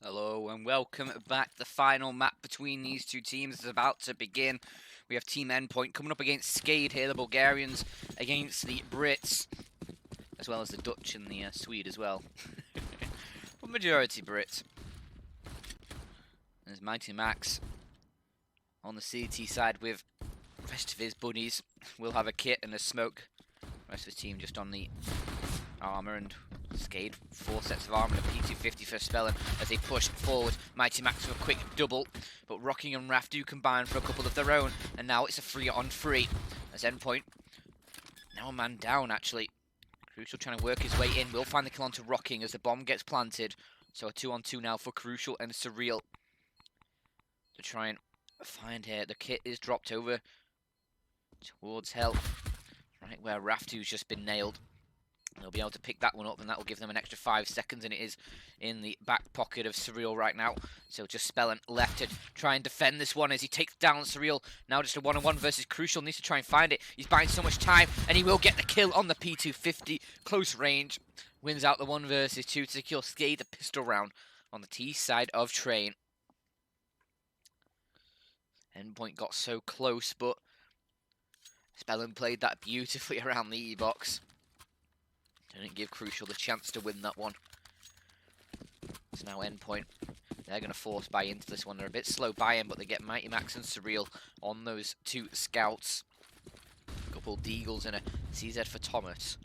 Hello and welcome back. The final map between these two teams is about to begin. We have Team Endpoint coming up against SKADE here, the Bulgarians against the Brits, as well as the Dutch and the Swede as well. But majority Brits. There's Mighty Max on the CT side with the rest of his buddies. We'll have a kit and a smoke. The rest of his team just on the armor, and SKADE 4 sets of armor and a P250 for Spellin as they push forward. Mighty Max with a quick double, but Rocking and Raf do combine for a couple of their own, and now it's a 3-on-3 as Endpoint now a man down actually. Crucial trying to work his way in, will find the kill onto Rocking as the bomb gets planted, so a 2-on-2 now for Crucial and Surreal to try and find here. The kit is dropped over towards Hell, right where Raftu's just been nailed. They'll be able to pick that one up, and that will give them an extra 5 seconds, and it is in the back pocket of Surreal right now. So just Spellin left to try and defend this one as he takes down Surreal. Now just a 1-on-1 versus Crucial, needs to try and find it. He's buying so much time, and he will get the kill on the P250. Close range, wins out the 1 versus 2 to secure SKADE the pistol round on the T side of Train. Endpoint got so close, but Spellin played that beautifully around the E-box. Didn't give Crucial the chance to win that one. It's now Endpoint. They're going to force buy into this one. They're a bit slow buy-in, but they get Mighty Max and Surreal on those 2 scouts. A couple Deagles and a CZ for Thomas.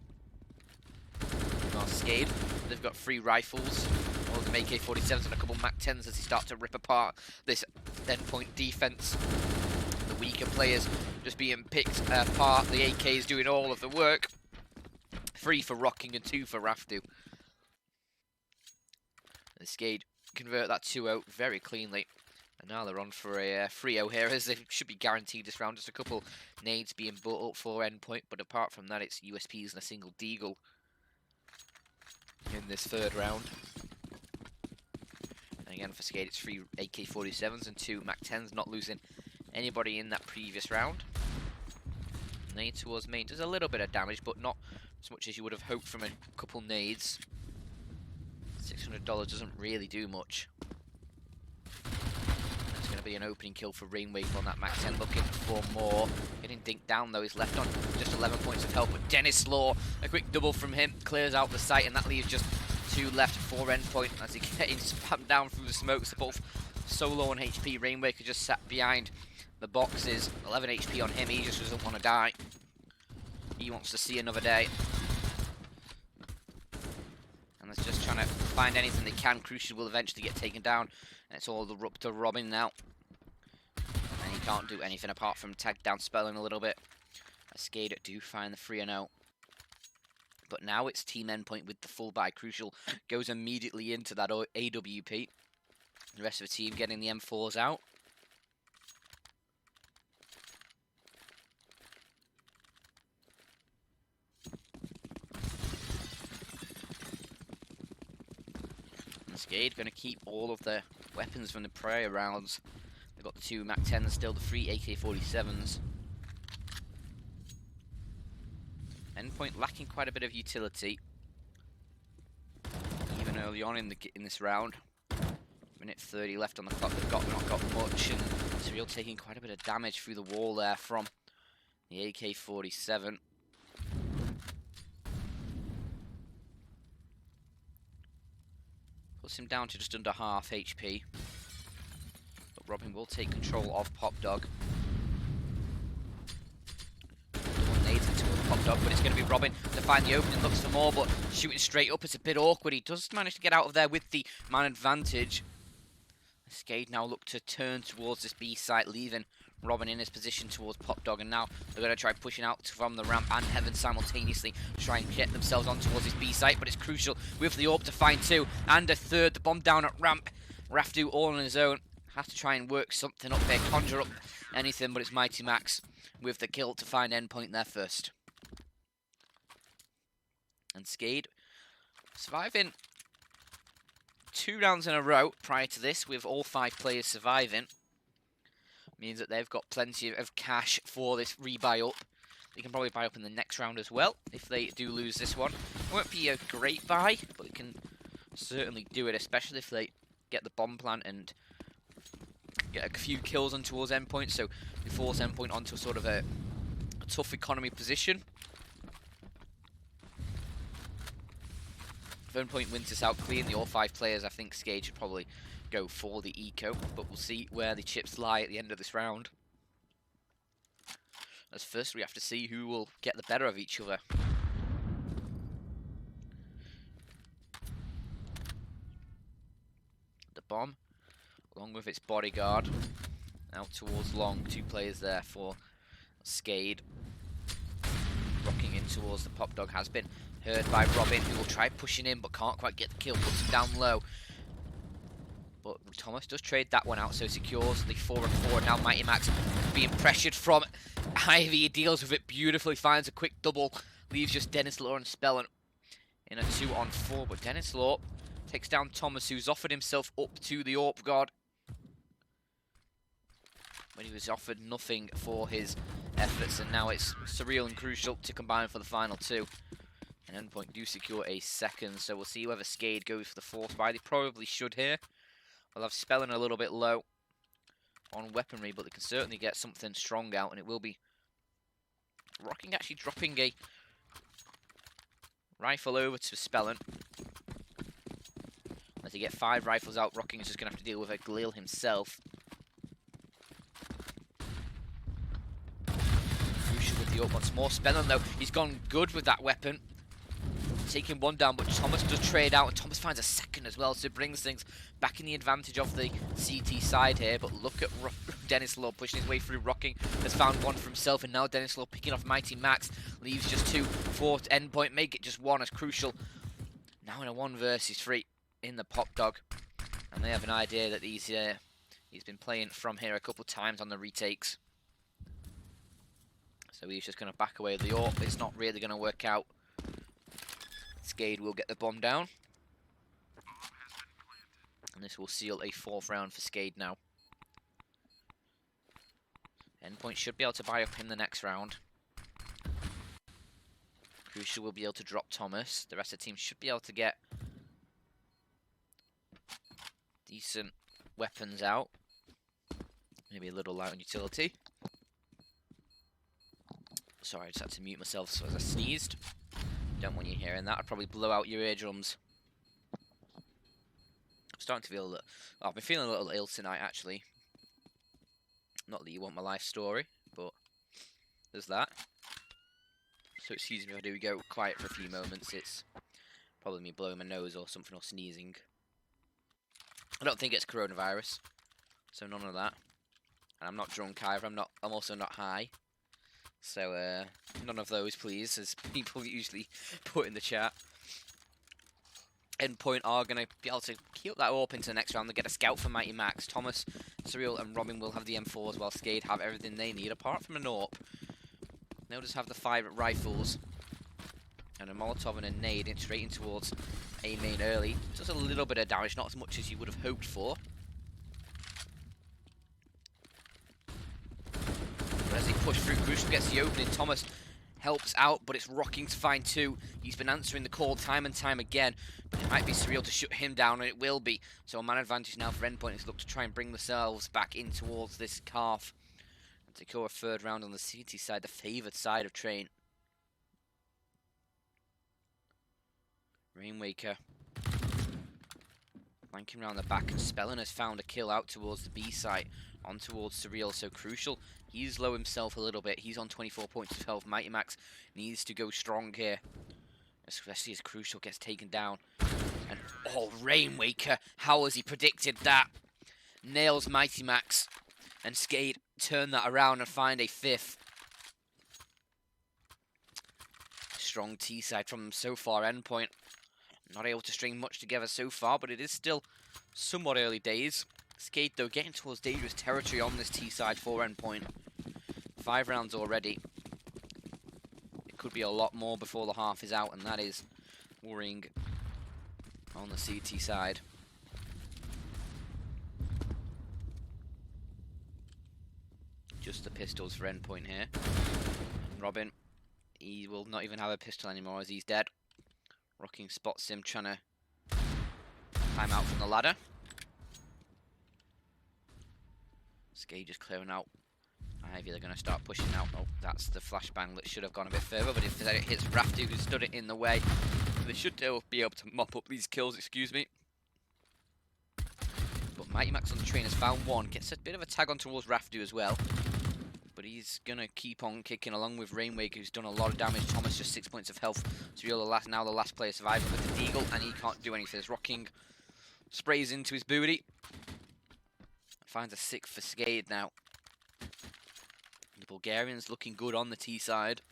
Now SKADE, they've got 3 rifles, all of them AK-47s and a couple MAC-10s as they start to rip apart this Endpoint defense. The weaker players just being picked apart. The AK is doing all of the work. 3 for Rocking and 2 for Raftu. And SKADE convert that 2-0 very cleanly. And now they're on for a 3-0 here, as they should be guaranteed this round. Just a couple nades being brought up for Endpoint, but apart from that, it's USPs and a single Deagle in this 3rd round. And again, for SKADE, it's 3 AK-47s and 2 MAC-10s, not losing anybody in that previous round. Nade towards main does a little bit of damage, but not as much as you would have hoped from a couple nades. $600 doesn't really do much. That's going to be an opening kill for Rainwave on that Max 10, looking for more. Getting dinked down though, he's left on just 11 points of health, but Dennis Law, a quick double from him, clears out the site, and that leaves just 2 left for Endpoint as he getting spammed down through the smokes. They're both so low on HP. Rainwave just sat behind the boxes, 11 HP on him, he just doesn't want to die. He wants to see another day. And they're just trying to find anything they can. Crucial will eventually get taken down. And it's all up to Robin now. And he can't do anything apart from tag down Spellin a little bit. SKADE do find the 3-0. But now it's Team Endpoint with the full buy. Crucial goes immediately into that AWP. The rest of the team getting the M4s out. SKADE going to keep all of their weapons from the prior rounds. They've got the 2 MAC-10s, still the 3 AK-47s. Endpoint lacking quite a bit of utility, even early on in this round. Minute 30 left on the clock. They've not got much, and Surreal taking quite a bit of damage through the wall there from the AK-47. Puts him down to just under half HP. But Robin will take control of Pop Dog. Nades into Pop Dog, but it's going to be Robin to find the opening. Looks for more, but shooting straight up, it's a bit awkward. He does manage to get out of there with the man advantage. SKADE now look to turn towards this B site, leaving Robin in his position towards Pop Dog, and now they're going to try pushing out from the ramp and Heaven simultaneously, try and get themselves on towards this B site, but it's Crucial with the AWP to find 2 and a 3rd. The bomb down at ramp. Raftu all on his own. Has to try and work something up there, conjure up anything, but it's Mighty Max with the kill to find Endpoint there first. And SKADE surviving 2 rounds in a row prior to this, with all 5 players surviving. Means that they've got plenty of cash for this rebuy up. They can probably buy up in the next round as well if they do lose this one. It won't be a great buy, but they can certainly do it, especially if they get the bomb plant and get a few kills on towards Endpoint, so we force Endpoint onto sort of a tough economy position. If Endpoint wins this out cleanly, all 5 players, I think SKADE should probably go for the eco, but we'll see where the chips lie at the end of this round. As first we have to see who will get the better of each other. The bomb, along with its bodyguard, out towards long. 2 players there for SKADE. Rocking in towards the pop dog has been heard by Robin, who will try pushing in but can't quite get the kill, puts him down low. But Thomas does trade that one out, so secures the 4 and 4. Now Mighty Max being pressured from Ivy. He deals with it beautifully, finds a quick double, leaves just Dennis Law and Spellin in a 2 on 4. But Dennis Law takes down Thomas, who's offered himself up to the AWP guard when he was offered nothing for his efforts, and now it's Surreal and Crucial to combine for the final 2. And Endpoint do secure a second, so we'll see whether SKADE goes for the force buy. They probably should here. We'll have Spellin a little bit low on weaponry, but they can certainly get something strong out, and it will be Rocking actually dropping a rifle over to Spellin. As he get 5 rifles out, Rocking is just going to have to deal with a Glil himself. Crucial with the up once more. Spellin though, he's gone good with that weapon. Taking 1 down, but Thomas does trade out, and Thomas finds a second as well, so it brings things back in the advantage of the CT side here. But look at Dennis Law pushing his way through. Rocking has found 1 for himself, and now Dennis Law picking off Mighty Max. Leaves just 2 for Endpoint, make it just 1 as Crucial now in a 1 versus 3 in the pop dog. And they have an idea that he's been playing from here a couple of times on the retakes. So he's just going to back away the AWP. It's not really going to work out. SKADE will get the bomb down. And this will seal a 4th round for SKADE now. Endpoint should be able to buy up in the next round. Crucial will be able to drop Thomas. The rest of the team should be able to get decent weapons out. Maybe a little light on utility. Sorry, I just had to mute myself so as I sneezed. Don't want you hearing that. I'd probably blow out your eardrums. I'm starting to feel I've been feeling a little ill tonight, actually. Not that you want my life story, but there's that. So excuse me if I do go quiet for a few moments. It's probably me blowing my nose or something, or sneezing. I don't think it's coronavirus, so none of that. And I'm not drunk either. I'm also not high. So, none of those, please, as people usually put in the chat. Endpoint are going to be able to keep that AWP into the next round. They get a scout for Mighty Max. Thomas, Surreal, and Robin will have the M4s, while SKADE have everything they need, apart from an AWP. They'll just have the 5 rifles. And a Molotov and a nade straight in towards A main early. Just a little bit of damage, not as much as you would have hoped for. As they push through, Crucial gets the opening. Thomas helps out, but it's Rocking to find 2. He's been answering the call time and time again, but it might be Surreal to shut him down, and it will be. So a man advantage now for Endpoint is look to try and bring themselves back in towards this calf and secure a 3rd round on the CT side, the favoured side of Train. Rainwaker flanking around the back, and Spellin has found a kill out towards the B site, on towards Surreal. So Crucial, he's low himself a little bit. He's on 24 points of health. Mighty Max needs to go strong here, especially as Crucial gets taken down. And oh, Rainwaker, how has he predicted that? Nails Mighty Max, and SKADE turn that around and find a 5th. Strong T side from them so far. Endpoint not able to string much together so far, but it is still somewhat early days. SKADE, though, getting towards dangerous territory on this T side for Endpoint. 5 rounds already. It could be a lot more before the half is out, and that is worrying on the CT side. Just the pistols for Endpoint here. And Robin, he will not even have a pistol anymore as he's dead. Rocking spots him trying to climb out from the ladder. SKADE just clearing out. Ivy, they're going to start pushing out. Oh, that's the flashbang that should have gone a bit further, but if it hits Raftu, who stood it in the way, they should be able to mop up these kills, excuse me. But Mighty Max on the train has found one, gets a bit of a tag on towards Raftu as well. But he's going to keep on kicking along with Rainwake, who's done a lot of damage. Thomas just 6 points of health. Surreal now the last player surviving with the Deagle, and he can't do anything. As Rocking sprays into his booty. Finds a 6 for SKADE now. The Bulgarians looking good on the T side.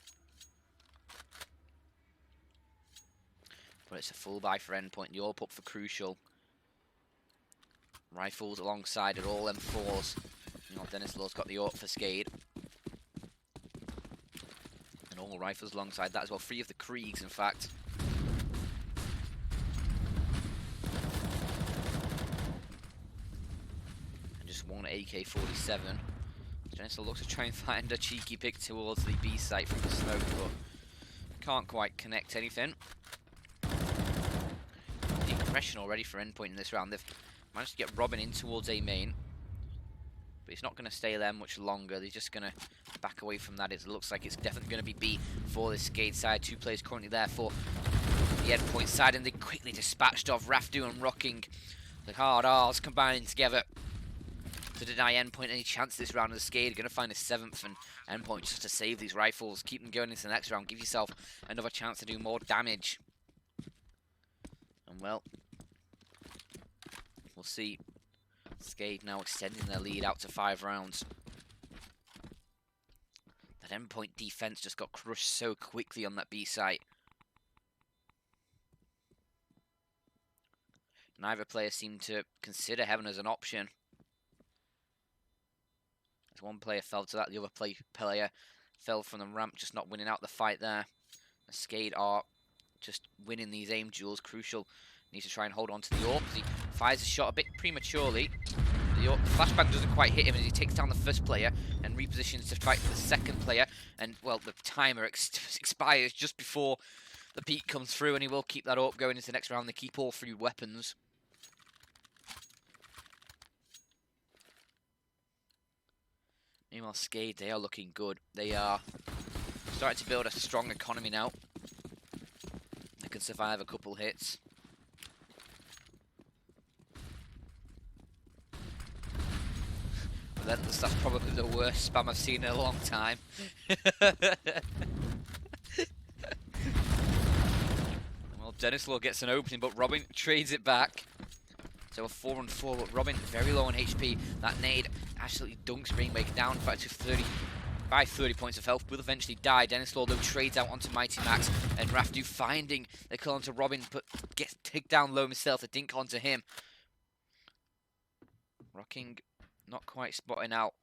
But it's a full buy for Endpoint. The AWP up for Crucial. Rifles alongside at all M4s. You know, Dennis Law's got the AWP for SKADE. And all rifles alongside that as well. 3 of the Kriegs, in fact. And just 1 AK-47. Dennis Law looks to try and find a cheeky pick towards the B site from the smoke, but can't quite connect anything. The aggression already for Endpoint in this round. They've managed to get Robin in towards A main. But he's not going to stay there much longer. They're just going to back away from that. It looks like it's definitely going to be B for the SKADE side. 2 players currently there for the Endpoint side. And they quickly dispatched off Raftu and Rocking. The hard R's combining together to deny Endpoint any chance this round. Of the SKADE going to find a 7th, and Endpoint just to save these rifles. Keep them going into the next round. Give yourself another chance to do more damage. And well, we'll see. SKADE now extending their lead out to 5 rounds. That Endpoint defense just got crushed so quickly on that B site. Neither player seemed to consider heaven as an option. As one player fell to that, the other player fell from the ramp, just not winning out the fight there. The SKADE are just winning these aim duels. Crucial needs to try and hold on to the AWP. He fires a shot a bit prematurely. The flashbang doesn't quite hit him as he takes down the first player and repositions to fight the second player. And, well, the timer expires just before the peak comes through, and he will keep that AWP going into the next round. They keep all 3 weapons. Meanwhile, SKADE, they are looking good. They are starting to build a strong economy now. They can survive a couple hits. Relentless, that's probably the worst spam I've seen in a long time. Well, Dennis Law gets an opening, but Robin trades it back. So a 4-on-4, but Robin very low on HP. That nade absolutely dunks Rainwake down, in fact, to 30 points of health. Will eventually die. Dennis Law, though, trades out onto Mighty Max, and Raftu finding the kill onto Robin, but gets taken down low himself. A dink onto him. Rocking not quite spotting out.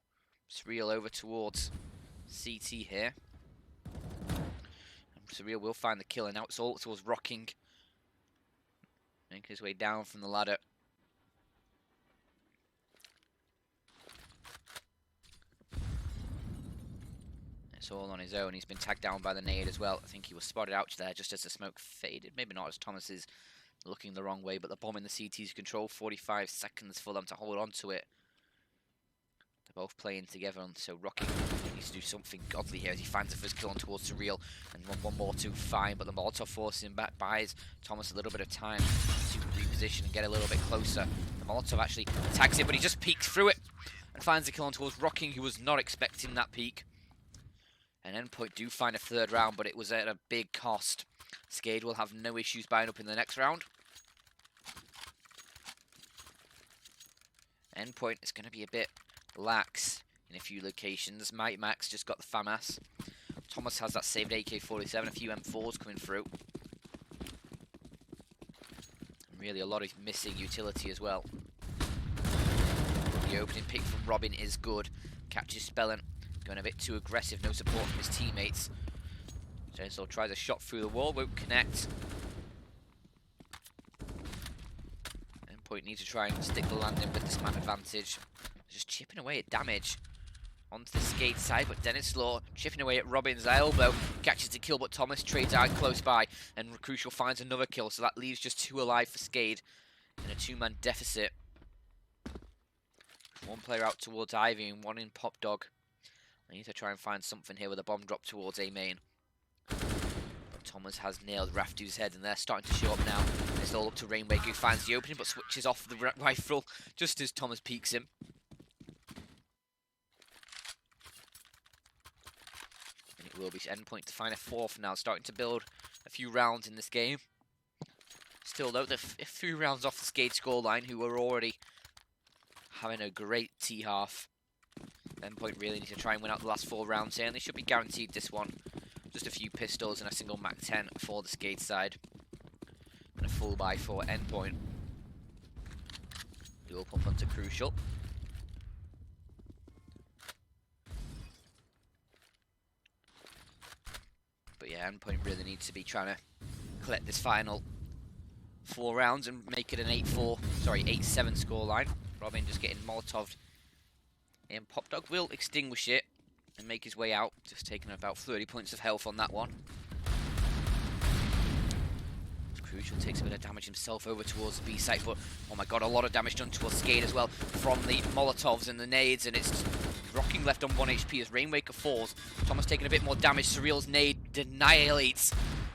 Surreal over towards CT here. And Surreal will find the kill, and now it's all towards Rocking. Making his way down from the ladder. It's all on his own. He's been tagged down by the nade as well. I think he was spotted out there just as the smoke faded. Maybe not, as Thomas is looking the wrong way, but the bomb in the CT's control. 45 seconds for them to hold on to it. They're both playing together, and so Rocky needs to do something godly here as he finds the first kill on towards Surreal, and one more to find, but the Molotov forces him back, buys Thomas a little bit of time to reposition and get a little bit closer. The Molotov actually tags him, but he just peeks through it and finds the kill on towards Rocking, who was not expecting that peek. And Endpoint do find a 3rd round, but it was at a big cost. SKADE will have no issues buying up in the next round. Endpoint is going to be a bit lax in a few locations. Mighty Max just got the FAMAS. Thomas has that saved AK-47, a few M4s coming through. And really a lot of missing utility as well. The opening pick from Robin is good. Catches Spellin. Going a bit too aggressive, no support from his teammates. Chainsaw tries a shot through the wall, won't connect. Endpoint needs to try and stick the landing with this man advantage. Just chipping away at damage onto the SKADE side, but Dennis Law chipping away at Robin's elbow. Catches the kill, but Thomas trades out close by, and Crucial finds another kill, so that leaves just 2 alive for SKADE in a 2-man deficit. One player out towards Ivy and one in Pop Dog. I need to try and find something here with a bomb drop towards A main. But Thomas has nailed Raftu's head and they're starting to show up now. It's all up to Rainwake who finds the opening but switches off the rifle just as Thomas peeks him. And it will be Endpoint to find a fourth now, starting to build a few rounds in this game. Still though, they're a few rounds off the SKADE scoreline, who are already having a great T-half. Endpoint really need to try and win out the last 4 rounds here, and they should be guaranteed this one. Just a few pistols and a single MAC-10 for the SKADE side. And a full buy for Endpoint. Dual pump onto Crucial. But yeah, Endpoint really needs to be trying to collect this final 4 rounds and make it an 8-7 scoreline. Robin just getting Molotov. And Pop Dog will extinguish it and make his way out. Just taking about 30 points of health on that one. Crucial takes a bit of damage himself over towards the B site, but oh my god, a lot of damage done towards SKADE as well from the Molotovs and the nades, and it's rocking left on 1 HP as Rainwaker falls. Thomas taking a bit more damage. Surreal's nade annihilates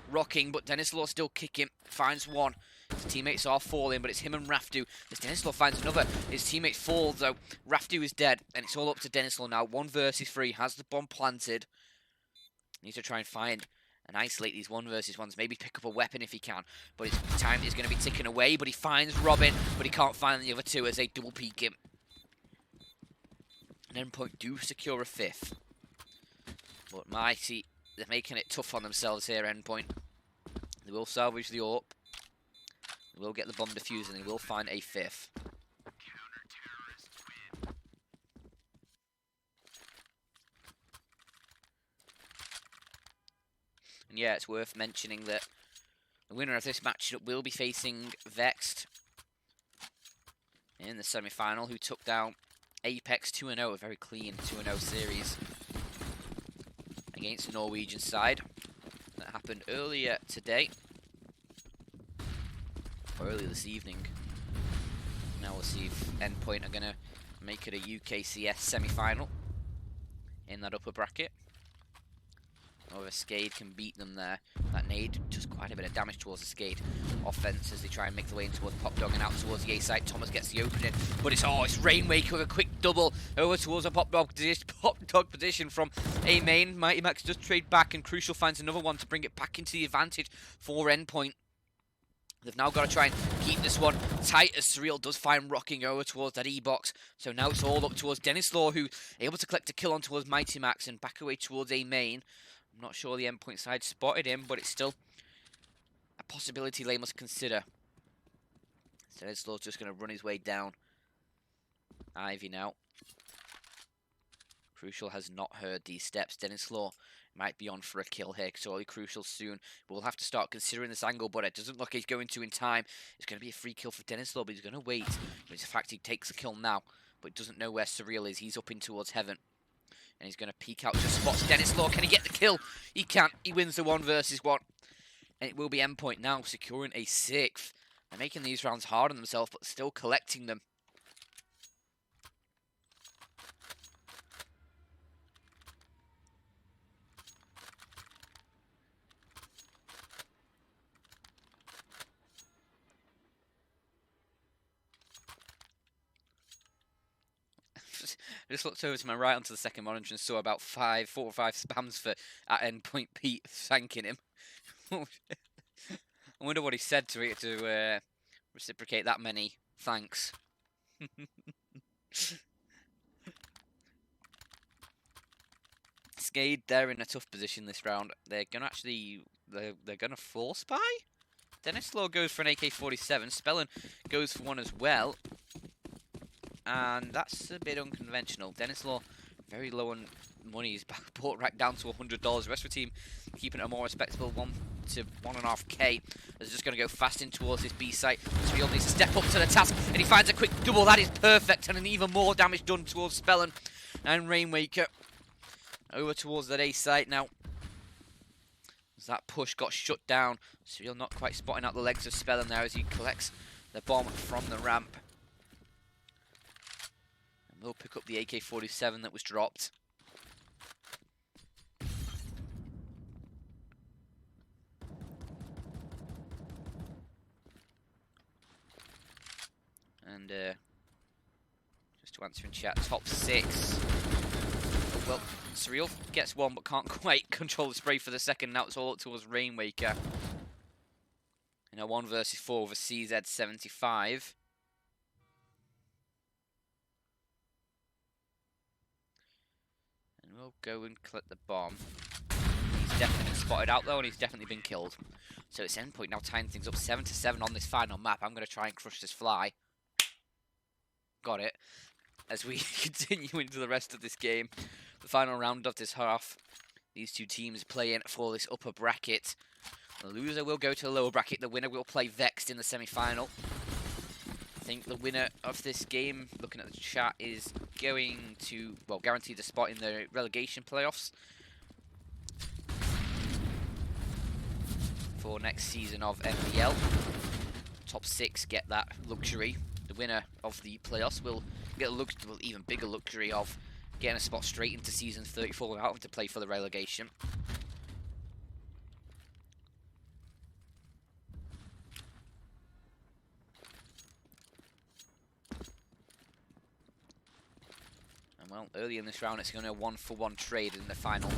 Rocking, but Denislaw still kicking, finds one. His teammates are falling, but it's him and Raftu. As Denislaw finds another, his teammate falls though. Raftu is dead, and it's all up to Denislaw now. 1 versus 3, has the bomb planted. Needs to try and find and isolate these 1 versus 1s. Maybe pick up a weapon if he can, but his time is going to be ticking away. But he finds Robin, but he can't find the other 2 as they double peek him. And Endpoint do secure a 5th. But Mighty, they're making it tough on themselves here, Endpoint. They will salvage the AWP. They will get the bomb defused, and they will find a 5th. And yeah, it's worth mentioning that the winner of this matchup will be facing Vexed in the semi-final, who took down Apex 2-0, a very clean 2-0 series against the Norwegian side. That happened earlier today, or earlier this evening. Now we'll see if Endpoint are going to make it a UKCS semi-final in that upper bracket, or if SKADE can beat them there. That nade does quite a bit of damage towards the SKADE offense as they try and make their way in towards Pop Dog and out towards the A site. Thomas gets the opening, but it's Rainwaker with a quick double over towards a Pop Dog position from A main. Mighty Max does trade back, and Crucial finds another one to bring it back into the advantage for Endpoint. They've now got to try and keep this one tight as Surreal does find Rocking over towards that E-box. So now it's all up towards Denislaw, who able to collect a kill on towards Mighty Max and back away towards A main. I'm not sure the Endpoint side spotted him, but it's still a possibility they must consider. So Denislaw's just going to run his way down. Ivy now. Crucial has not heard these steps. Denislaw might be on for a kill here. Surely Crucial soon. We'll have to start considering this angle, but it doesn't look like he's going to in time. It's going to be a free kill for Denislaw, but he's going to wait. But in fact, he takes the kill now, but doesn't know where Surreal is. He's up in towards heaven. And he's going to peek out, just spots Denislaw. Can he get the kill? He can't. He wins the 1 versus 1. And it will be Endpoint now securing a 6th. They're making these rounds hard on themselves, but still collecting them. I just looked over to my right onto the second monitor and saw about 4 or 5 spams for at Endpoint Pete thanking him. I wonder what he said to it to reciprocate that many thanks. SKADE, they're in a tough position this round. They're gonna they're gonna force buy. Denislaw goes for an AK-47. Spellin goes for one as well. And that's a bit unconventional. Denislaw very low on money. He's brought right down to $100. The rest of the team keeping it a more respectable 1 to 1.5k. They're just going to go fast in towards this B site. Surreal needs to step up to the task, and he finds a quick double. That is perfect, and an even more damage done towards Spellin and Rainwaker. Over towards that A site now. As that push got shut down. Surreal not quite spotting out the legs of Spellin there as he collects the bomb from the ramp. And we'll pick up the AK-47 that was dropped. And just to answer in chat, top 6. Well, Surreal gets one but can't quite control the spray for the second. Now it's all up towards Rainwaker. In a 1 versus 4 with a CZ75. And we'll go and collect the bomb. He's definitely been spotted out though, and he's definitely been killed. So it's Endpoint now tying things up 7-7 on this final map. I'm going to try and crush this fly. Got it. As we continue into the rest of this game. The final round of this half. These two teams playing for this upper bracket. The loser will go to the lower bracket. The winner will play Vexed in the semi-final. I think the winner of this game, looking at the chat, is going to, well, guarantee the spot in the relegation playoffs for next season of FPL. Top 6 get that luxury. The winner of the playoffs will get a even bigger luxury of getting a spot straight into season 34 without having to play for the relegation. Well, early in this round, it's going to be a 1-for-1 trade in the final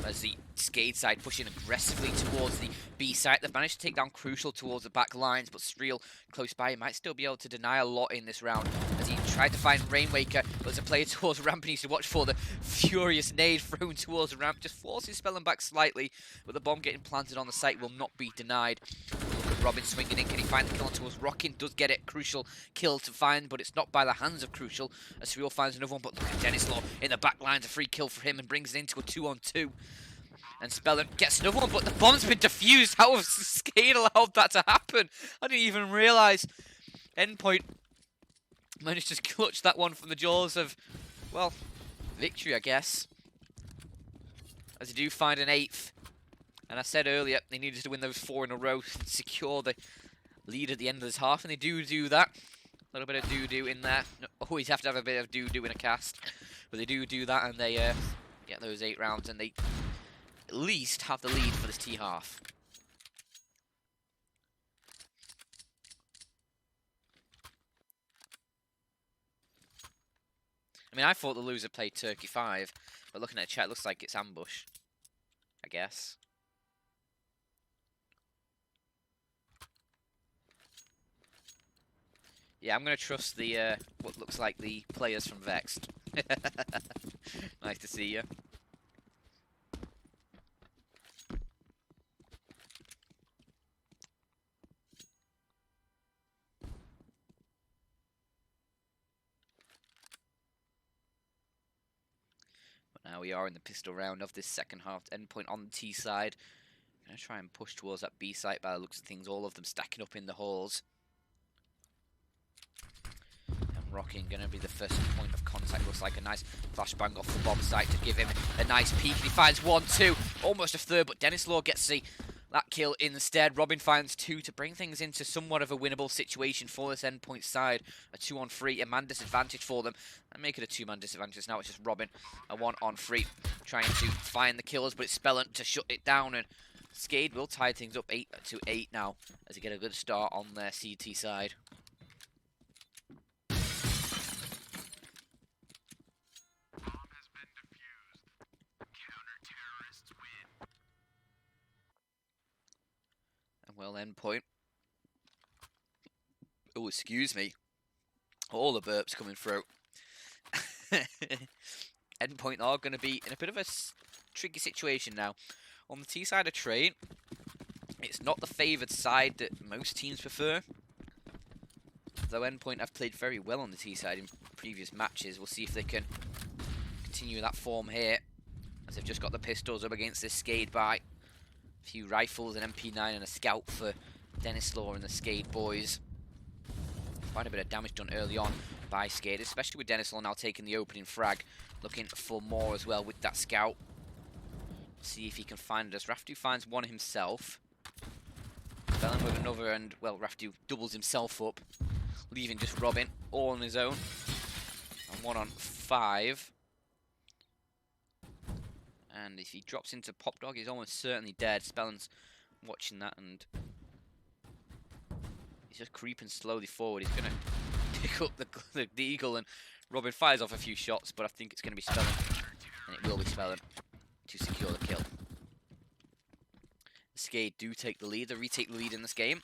as the SKADE side pushing aggressively towards the B side. They've managed to take down Crucial towards the back lines, but Streal close by might still be able to deny a lot in this round as he tried to find Rainwaker. There's a player towards ramp and needs to watch for the furious nade thrown towards the ramp. Just forces Spellin back slightly, but the bomb getting planted on the site will not be denied. Look at Robin swinging in. Can he find the kill on towards Rockin? Does get it. Crucial kill to find, but it's not by the hands of Crucial. As Surreal finds another one, but look at Dennis Law in the back lines. A free kill for him and brings it into a 2-on-2. And Spellin gets another one, but the bomb's been defused. How has SKADE allowed that to happen? I didn't even realise. Endpoint managed to clutch that one from the jaws of, well, victory, I guess. As they do find an 8th. And I said earlier, they needed to win those 4 in a row and secure the lead at the end of this half. And they do that. A little bit of doo-doo in there. Always have to have a bit of doo-doo in a cast. But they do that, and they get those 8 rounds, and they at least have the lead for this T half. I mean, I thought the loser played Turkey 5, but looking at the chat, it looks like it's Ambush, I guess. Yeah, I'm going to trust the what looks like the players from Vexed. Nice to see you. But now we are in the pistol round of this second half. Endpoint on the T side. I'm going to try and push towards that B site by the looks of things. All of them stacking up in the halls. Rocking going to be the first point of contact. Looks like a nice flashbang off the bomb site to give him a nice peek. He finds 1-2, almost a third, but Dennis Law gets that kill instead. Robin finds 2 to bring things into somewhat of a winnable situation for this Endpoint side. A 2-on-3, a man disadvantage for them. And make it a 2-man disadvantage. Now it's just Robin, a 1-on-3, trying to find the kills, but it's Spellin to shut it down. And SKADE will tie things up 8-8 now as they get a good start on their CT side. Well, Endpoint. Oh, excuse me. All the burps coming through. Endpoint are going to be in a bit of a tricky situation now. On the T side of train, it's not the favoured side that most teams prefer. Though Endpoint have played very well on the T side in previous matches. We'll see if they can continue that form here. As they've just got the pistols up against this SKADE buy. A few rifles, an MP9 and a scout for Dennis Law and the SKADE boys. Quite a bit of damage done early on by SKADE, especially with Dennis Law now taking the opening frag. Looking for more as well with that scout. See if he can find us. Raftu finds one himself. Spellin with another, and, well, Raftu doubles himself up. Leaving just Robin all on his own. And 1 on 5. And if he drops into Pop Dog, he's almost certainly dead. Spellen's watching that, and he's just creeping slowly forward. He's going to pick up the Eagle, and Robin fires off a few shots, but I think it's going to be Spellen. And it will be Spellen to secure the kill. SKADE do take the lead. They retake the lead in this game.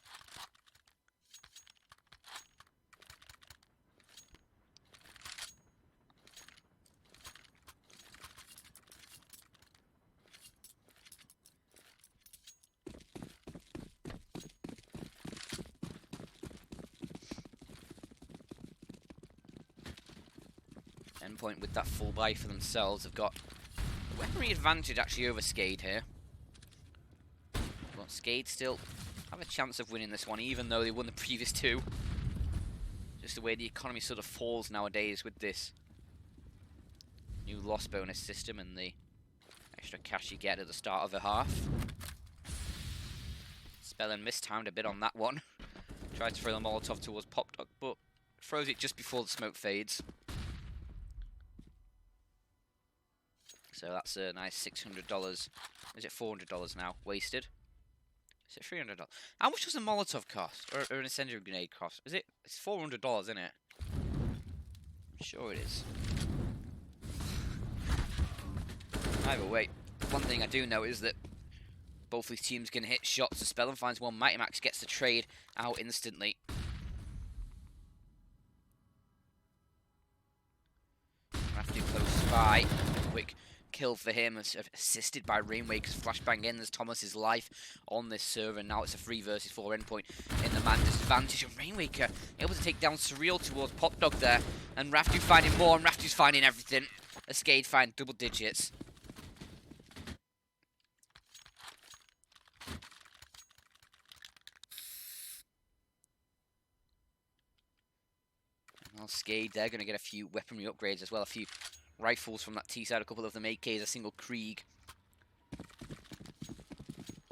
Endpoint with that full buy for themselves have got a weaponry advantage actually over SKADE here. But SKADE still have a chance of winning this one, even though they won the previous 2. Just the way the economy sort of falls nowadays with this new loss bonus system and the extra cash you get at the start of a half. Spellen mistimed a bit on that one. Tried to throw the Molotov towards Pop Dog, but throws it just before the smoke fades. So that's a nice $600. Is it $400 now? Wasted. Is it $300? How much does a Molotov cost? Or an incendiary grenade cost? Is it? It's $400, isn't it? I'm sure it is. Either way, one thing I do know is that both these teams can hit shots. So Spellen finds one. Mighty Max gets the trade out instantly. Have to close by. Quick kill for him, assisted by Rainwaker's flashbang ends Thomas's life on this server. And now it's a 3 versus 4 Endpoint in the man disadvantage. And Rainwaker able to take down Surreal towards Pop Dog there. And Raftu finding more, and Raftu's finding everything. SKADE find double digits. Well, SKADE, they're going to get a few weaponry upgrades as well. A few rifles from that T side, a couple of them AKs, a single Krieg.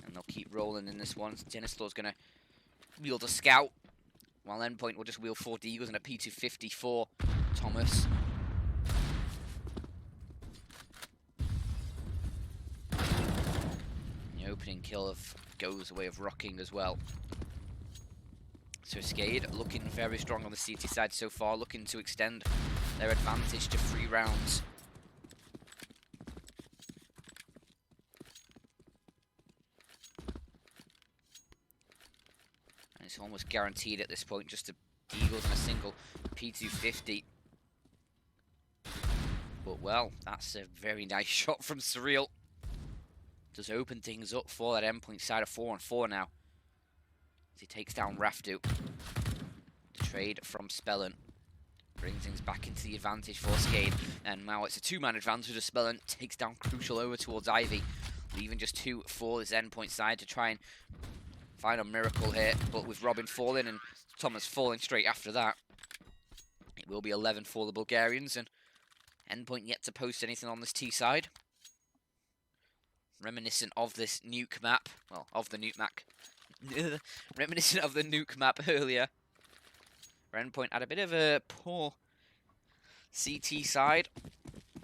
And they'll keep rolling in this one. Dinislaw's going to wield a Scout, while Endpoint will just wield 4 Eagles and a P250 for Thomas. The opening kill goes away of Rocking as well. So SKADE looking very strong on the CT side so far, looking to extend their advantage to 3 rounds. And it's almost guaranteed at this point, just the Eagles and a single P250. But well, that's a very nice shot from Surreal. Does open things up for that Endpoint side of 4 on 4 now. As he takes down Raftu. The trade from Spellen brings things back into the advantage for SKADE. And now it's a 2-man advantage as Spellen takes down Crucial over towards Ivy. Leaving just 2 for this Endpoint side to try and find a miracle here. But with Robin falling and Thomas falling straight after that, it will be 11 for the Bulgarians. And Endpoint yet to post anything on this T side. Reminiscent of this nuke map. Well, of the nuke map. Reminiscent of the nuke map earlier. Endpoint had a bit of a poor CT side.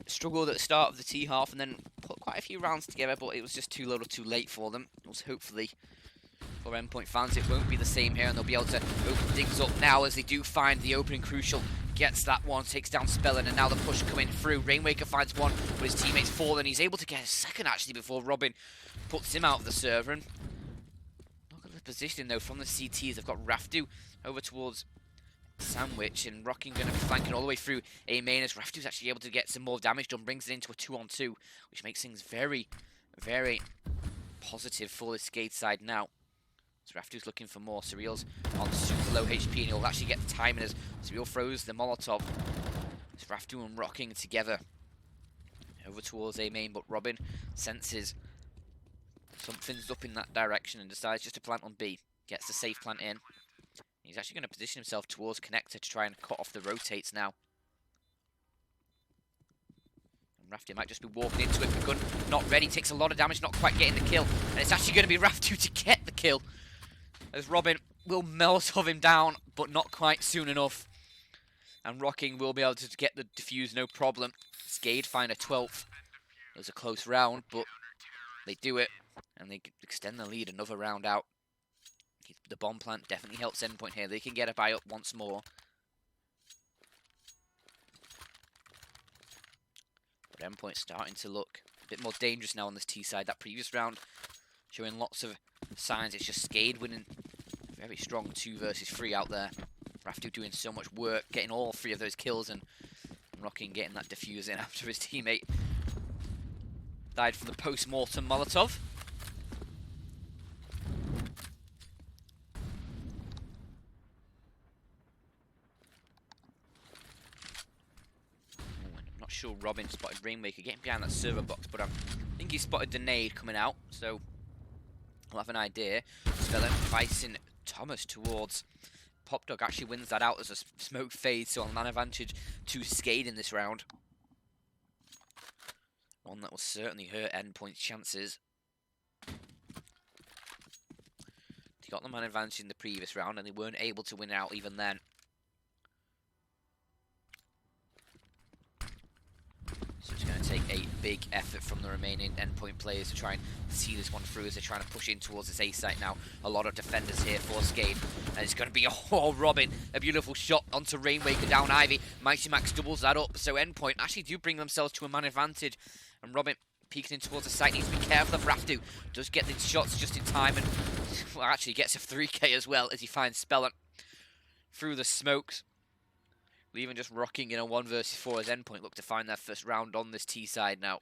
Struggled at the start of the T half and then put quite a few rounds together, but it was just too little too late for them. It was hopefully for Endpoint fans it won't be the same here, and they'll be able to open things up now as they do find the opening Crucial. Gets that one, takes down Spellen, and now the push coming through. Rainwaker finds one, but his teammates fall, and he's able to get a second actually before Robin puts him out of the server. And look at the positioning though from the CTs. They've got Raftu over towards Sandwich, and Rocking going to be flanking all the way through A main as Raftu's actually able to get some more damage done, brings it into a 2-on-2, which makes things very, very positive for the SKADE side now. So Raftu's looking for more. Surreal's on super low HP, and he'll actually get the timing as Surreal throws the Molotov. It's Raftu and Rocking together over towards A main, but Robin senses something's up in that direction and decides just to plant on B. Gets the safe plant in. He's actually going to position himself towards Connector to try and cut off the rotates now. And Raftu might just be walking into it. The gun not ready, takes a lot of damage, not quite getting the kill. And it's actually going to be Raftu to get the kill, as Robin will Molotov him down, but not quite soon enough. And Rocking will be able to get the defuse, no problem. SKADE find a 12th. It was a close round, but they do it. And they extend the lead another round out. The bomb plant definitely helps Endpoint here. They can get a buy up once more. But Endpoint starting to look a bit more dangerous now on this T side. That previous round showing lots of signs. It's just SKADE winning very strong 2 versus 3 out there. Raftu doing so much work, getting all 3 of those kills, and Rocking getting that defuse in after his teammate died from the post-mortem Molotov. I'm not sure Robin spotted Rainmaker getting behind that server box, but I think he spotted the nade coming out, so we'll have an idea. Spellin facing Thomas towards Pop Dog, actually wins that out as a smoke fade, so an advantage to SKADE in this round. One that will certainly hurt Endpoint's chances. They got the man advantage in the previous round and they weren't able to win out even then. So it's going to take a big effort from the remaining Endpoint players to try and see this one through as they're trying to push in towards this A site now. A lot of defenders here for SKADE. And it's going to be Robin. A beautiful shot onto Rainmaker down Ivy. Mighty Max doubles that up. So Endpoint actually do bring themselves to a man advantage. And Robin peeking in towards the site needs to be careful of Raftu. Does get these shots just in time and well, actually gets a 3k as well as he finds Spellin through the smokes. Leaving just Rocking in a 1 versus 4 as Endpoint look to find their first round on this T side now.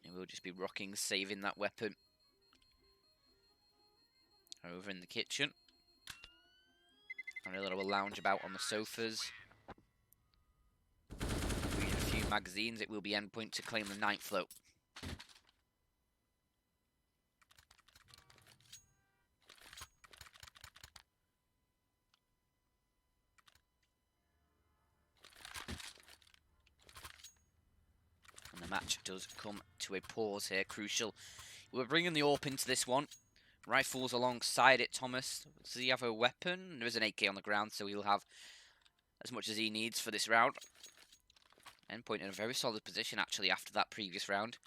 And we'll just be Rocking saving that weapon. Over in the kitchen. And a little lounge about on the sofas. Reading a few magazines, it will be Endpoint to claim the 9th float. And the match does come to a pause here, crucial. We're bringing the AWP into this one. Rifles alongside it, Thomas. Does he have a weapon? There is an AK on the ground, so he'll have as much as he needs for this round. Endpoint in a very solid position, actually, after that previous round.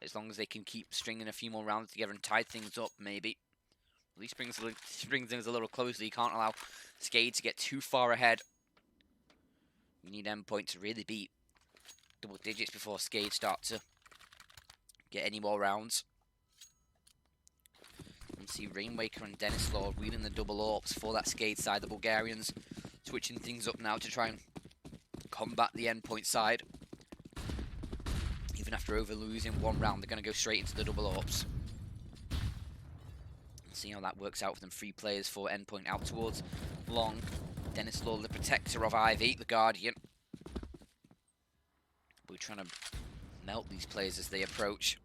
As long as they can keep stringing a few more rounds together and tie things up, maybe. At least brings things a little closer. You can't allow SKADE to get too far ahead. We need Endpoint to really beat double digits before SKADE start to get any more rounds. And see Rainmaker and Dennis Lord wheeling the double AWPs for that SKADE side. The Bulgarians switching things up now to try and combat the Endpoint side. Even after over losing 1 round, they're going to go straight into the double AWPs. See how that works out for them. 3 players for Endpoint out towards long. Dennis Lord, the protector of Ivy, the Guardian. We're trying to melt these players as they approach.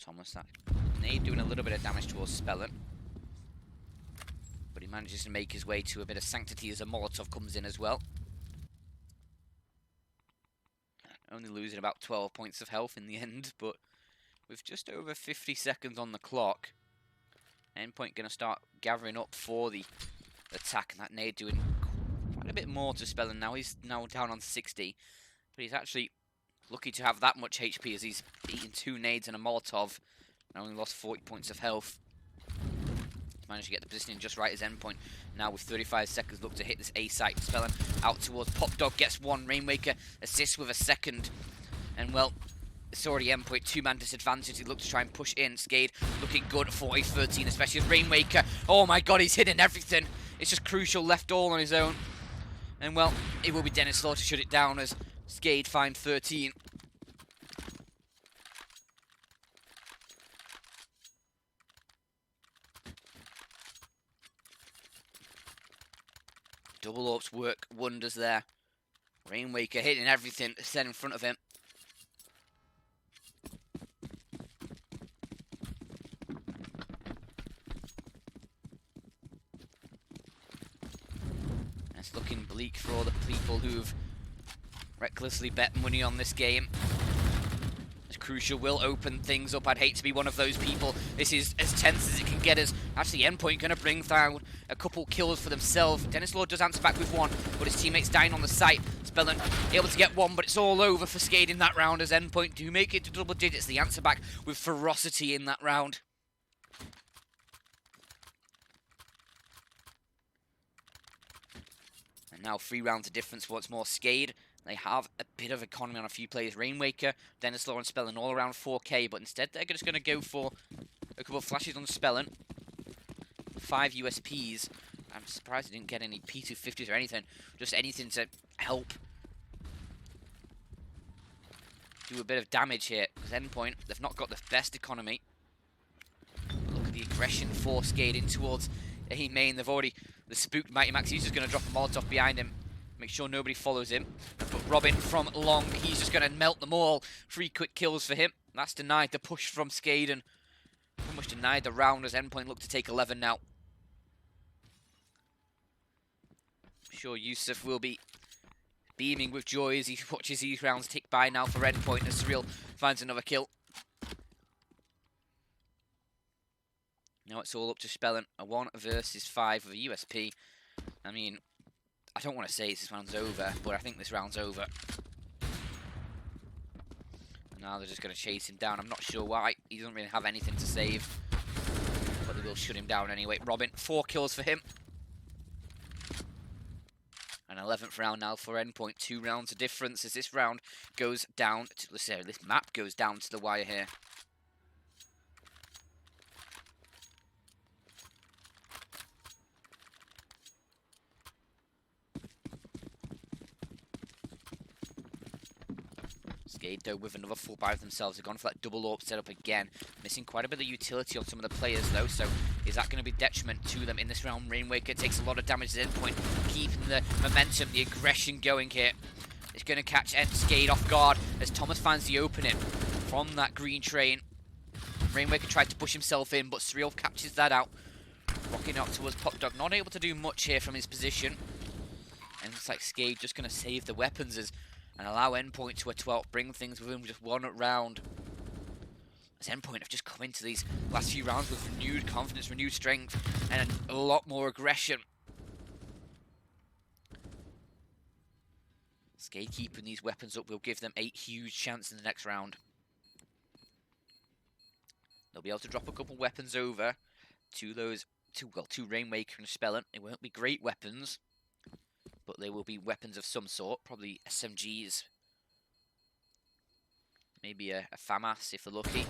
Thomas, that nade doing a little bit of damage towards Spellin. But he manages to make his way to a bit of sanctity as a Molotov comes in as well. Only losing about 12 points of health in the end, but with just over 50 seconds on the clock, Endpoint going to start gathering up for the attack, and that nade doing quite a bit more to Spellin now. He's now down on 60, but he's actually lucky to have that much HP as he's eaten 2 nades and a Molotov and only lost 40 points of health. He's managed to get the positioning just right as Endpoint. Now with 35 seconds, look to hit this A site. Spellin out towards Pop Dog, gets 1. Rainmaker assists with a 2nd. And well, it's already Endpoint, 2-man disadvantage. He looks to try and push in. SKADE looking good at 40-13, especially as Rainmaker. Oh my god, he's hitting everything. It's just crucial, left all on his own. And well, it will be Dennis Law to shut it down as SKADE find 13. double orbs work wonders there. Rainwaker hitting everything set in front of him. It's looking bleak for all the people who've recklessly bet money on this game. As Crucial will open things up. I'd hate to be one of those people. This is as tense as it can get us. Actually, Endpoint going to bring down a couple kills for themselves. Dennis Law does answer back with one, but his teammates dying on the site. Spellin able to get one, but it's all over for SKADE in that round as Endpoint do make it to double digits. The answer back with ferocity in that round. And now 3 rounds of difference once more. SKADE, they have a bit of economy on a few players. Rainwaker, Dennis Law and Spellin all around 4k, but instead they're just going to go for a couple of flashes on Spellin. 5 USPs. I'm surprised they didn't get any P250s or anything. Just anything to help do a bit of damage here. Because Endpoint, they've not got the best economy. Look at the aggression for SKADE in towards A main. They've already... The spooked Mighty Max, he's just going to drop a Molotov behind him. Make sure nobody follows him. But Robin from long, he's just going to melt them all. 3 quick kills for him. That's denied the push from SKADE and pretty much denied the round as Endpoint look to take 11 now. I'm sure Yusuf will be beaming with joy as he watches these rounds tick by now for Endpoint as Surreal finds another kill. Now it's all up to Spellin. A 1 versus 5 with a USP. I mean, I don't want to say this round's over, but I think this round's over. And now they're just going to chase him down. I'm not sure why. He doesn't really have anything to save. But they will shut him down anyway. Robin, 4 kills for him. An 11th round now for Endpoint. 2 rounds of difference as this round goes down to, let's say, this map goes down to the wire here. SKADE though with another full buy of themselves. They've gone for that double AWP setup again. Missing quite a bit of utility on some of the players though, so is that going to be detriment to them in this round? Rainwaker takes a lot of damage at Endpoint, keeping the momentum, the aggression going here. It's going to catch SKADE off guard as Thomas finds the opening from that green train. Rainwaker tried to push himself in, but Surreal catches that out. Rocking up towards Pop Dog, not able to do much here from his position. And looks like SKADE just going to save the weapons and allow Endpoint to a 12, bring things within just 1 round. As Endpoint have just come into these last few rounds with renewed confidence, renewed strength, and a lot more aggression. SKADE keeping these weapons up will give them 8 huge chances in the next round. They'll be able to drop a couple weapons over to those, to Rainwaker and Spellin. It won't be great weapons, but they will be weapons of some sort, probably SMGs. Maybe a FAMAS if they're lucky.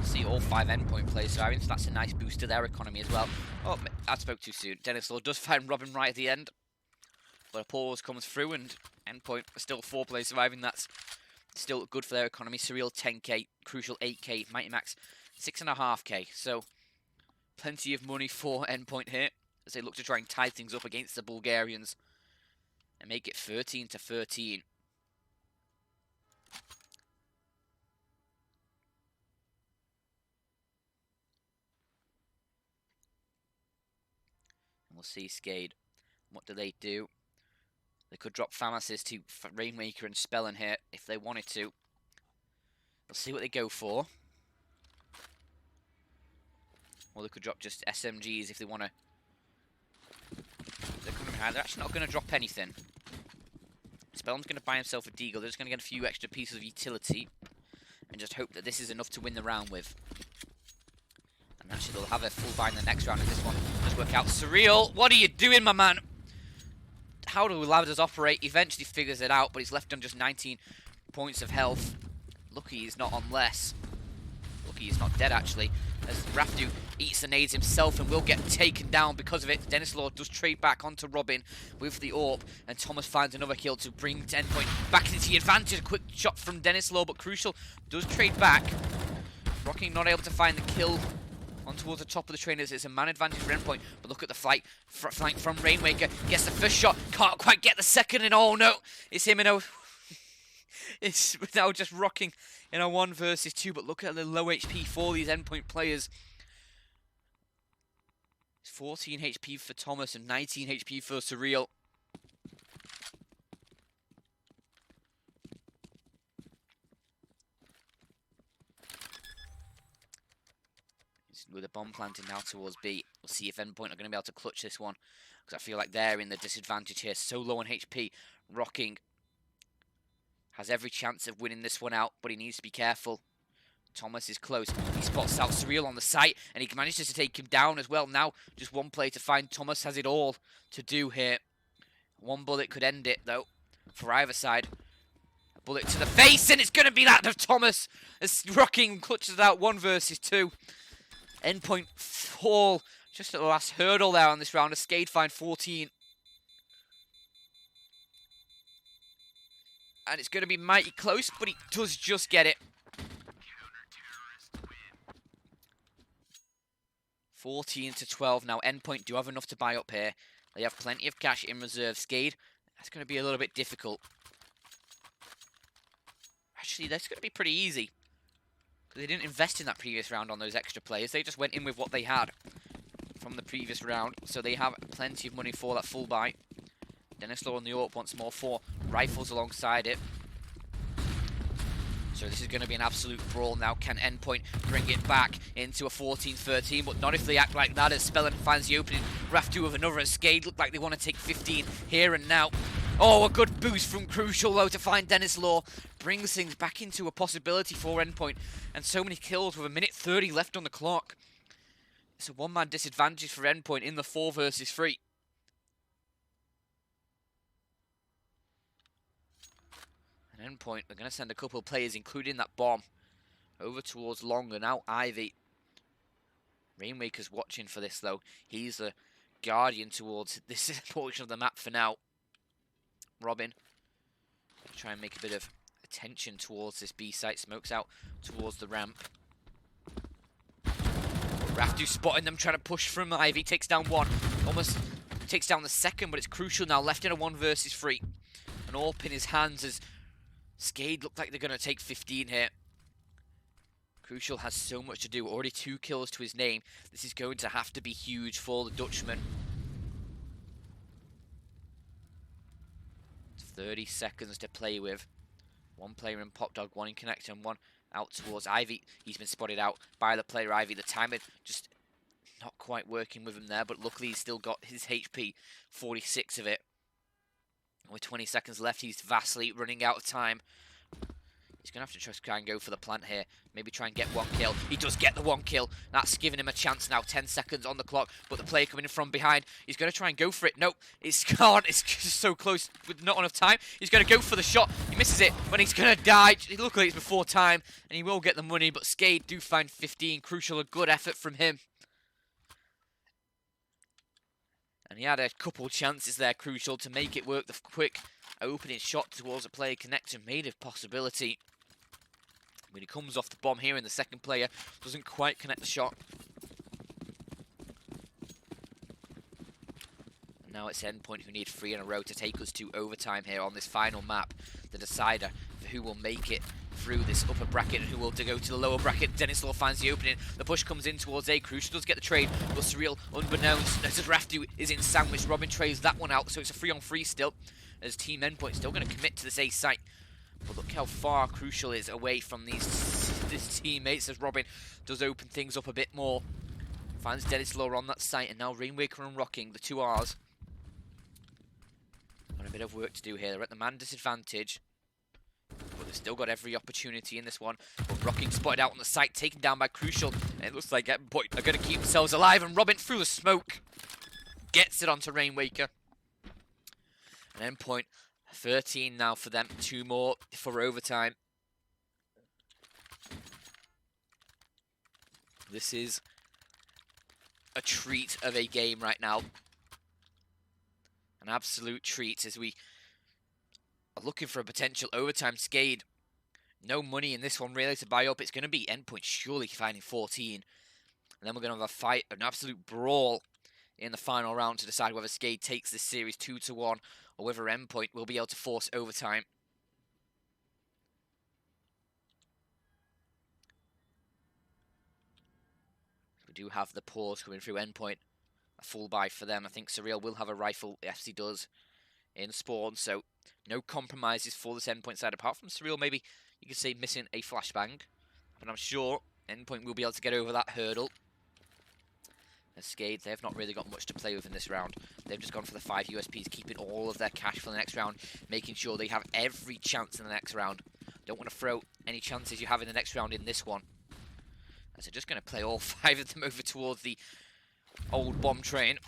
See all 5 Endpoint players surviving, so that's a nice boost to their economy as well. Oh, I spoke too soon. Dennis Law does find Robin right at the end, but a pause comes through and Endpoint are still 4 players surviving. That's still good for their economy. Surreal 10k, Crucial 8k, Mighty Max 6.5k. So plenty of money for Endpoint here as they look to try and tie things up against the Bulgarians and make it 13-13. We'll see SKADE. What do? They could drop FAMASes to Rainwaker and Spellin here if they wanted to. We'll see what they go for. Or they could drop just SMGs if they want to. They're actually not going to drop anything. Spellin's going to buy himself a deagle. They're just going to get a few extra pieces of utility and just hope that this is enough to win the round with. And actually they'll have a full buy in the next round if this one does work out. Surreal, what are you doing, my man? How do ladders operate? He eventually figures it out, but he's left on just 19 points of health. Lucky he's not on less. Lucky he's not dead, actually. As Rafdu eats the nades himself and will get taken down because of it. Dennis Law does trade back onto Robin with the AWP, and Thomas finds another kill to bring Endpoint back into the advantage. A quick shot from Dennis Law, but Crucial does trade back. Rocking not able to find the kill On towards the top of the trainers. It's a man advantage for Endpoint. But look at the flank from Rainmaker. Gets the first shot. Can't quite get the second. And oh no. It's him and it's now just rocking in a 1 versus 2. But look at the low HP for these Endpoint players. It's 14 HP for Thomas and 19 HP for Surreal. With a bomb planting now towards B. We'll see if Endpoint are going to be able to clutch this one. Because I feel like they're in the disadvantage here. So low on HP. Rocking has every chance of winning this one out, but he needs to be careful. Thomas is close. He spots out Surreal on the site, and he manages to take him down as well. Now, just one play to find. Thomas has it all to do here. One bullet could end it, though, for either side. A bullet to the face, and it's going to be that of Thomas. As Rocking clutches out 1 versus 2. Endpoint fall just at the last hurdle there on this round. A SKADE find 14. And it's going to be mighty close, but he does just get it. 14-12 now. Endpoint do have enough to buy up here. They have plenty of cash in reserve. SKADE, that's going to be a little bit difficult. Actually, that's going to be pretty easy. They didn't invest in that previous round on those extra players. They just went in with what they had from the previous round. So they have plenty of money for that full buy. Dennis Law on the AWP once more. 4 rifles alongside it. So this is going to be an absolute brawl now. Can Endpoint bring it back into a 14-13? But not if they act like that, as Spellin finds the opening. Raftu with another. SKADE look like they want to take 15 here and now. Oh, a good boost from Crucial, though, to find Dennis Law. Brings things back into a possibility for Endpoint. And so many kills with 1:30 left on the clock. It's a one-man disadvantage for Endpoint in the 4 versus 3. And Endpoint, they're going to send a couple of players, including that bomb, over towards Long. And now Ivy. Rainmaker's watching for this, though. He's the guardian towards this portion of the map for now. Robin, try and make a bit of attention towards this B site. Smokes out towards the ramp. Raftu spotting them, trying to push from Ivy. Takes down 1. Almost takes down the second, but it's Crucial now. Left in a 1 versus 3. An AWP in his hands as SKADE look like they're going to take 15 here. Crucial has so much to do. Already 2 kills to his name. This is going to have to be huge for the Dutchman. 30 seconds to play with. 1 player in Pop Dog, 1 in Connect, and 1 out towards Ivy. He's been spotted out by the player Ivy. The timing just not quite working with him there, but luckily he's still got his HP, 46 of it. With 20 seconds left, he's vastly running out of time. He's going to have to try and go for the plant here. Maybe try and get 1 kill. He does get the 1 kill. That's giving him a chance now. 10 seconds on the clock. But the player coming in from behind. He's going to try and go for it. Nope. It's can't. It's just so close with not enough time. He's going to go for the shot. He misses it. But he's going to die. Luckily, it's before time. And he will get the money. But SKADE do find 15. Crucial. A good effort from him. And he had a couple chances there, Crucial, to make it work. The quick opening shot towards a player connector made a possibility. When he comes off the bomb here in the second player, doesn't quite connect the shot. And now it's Endpoint who need 3 in a row to take us to overtime here on this final map. The decider for who will make it through this upper bracket and who will go to the lower bracket. Dennis Law finds the opening. The push comes in towards A. Crucial does get the trade, but Surreal, unbeknownst, as Raftu is in sandwich. Robin trades that one out, so it's a 3-on-3 still, as Team Endpoint still going to commit to this A site. But look how far Crucial is away from his teammates, as Robin does open things up a bit more. Finds Dennis Law on that site, and now Rainmaker and Rocking, the 2 Rs. Got a bit of work to do here. They're at the man disadvantage, but they've still got every opportunity in this one. But Rocking spotted out on the site, taken down by Crucial. And it looks like Endpoint are going to keep themselves alive, and Robin through the smoke gets it onto Rainmaker. And Endpoint, 13 now for them, 2 more for overtime. This is a treat of a game right now. An absolute treat as we are looking for a potential overtime. SKADE, no money in this one really to buy up. It's going to be Endpoint surely finding 14. And then we're going to have a fight, an absolute brawl in the final round to decide whether SKADE takes this series 2-1 or whether Endpoint will be able to force overtime. We do have the pause coming through Endpoint. A full buy for them. I think Surreal will have a rifle, FC does, in spawn, so no compromises for this Endpoint side, apart from Surreal maybe, you could say, missing a flashbang. But I'm sure Endpoint will be able to get over that hurdle. As SKADE, they have not really got much to play with in this round. They've just gone for the 5 USPs, keeping all of their cash for the next round, making sure they have every chance in the next round. Don't want to throw any chances you have in the next round in this one. As they're just going to play all 5 of them over towards the old bomb train.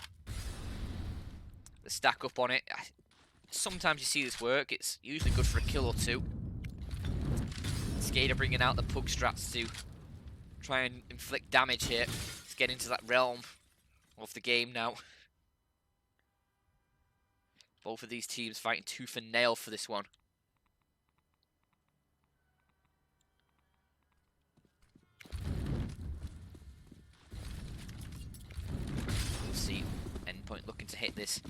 They stack up on it. Sometimes you see this work. It's usually good for a kill or two. SKADE are bringing out the pug strats to try and inflict damage here. Let's get into that realm of the game now. Both of these teams fighting tooth and nail for this one. We'll see Endpoint looking to hit this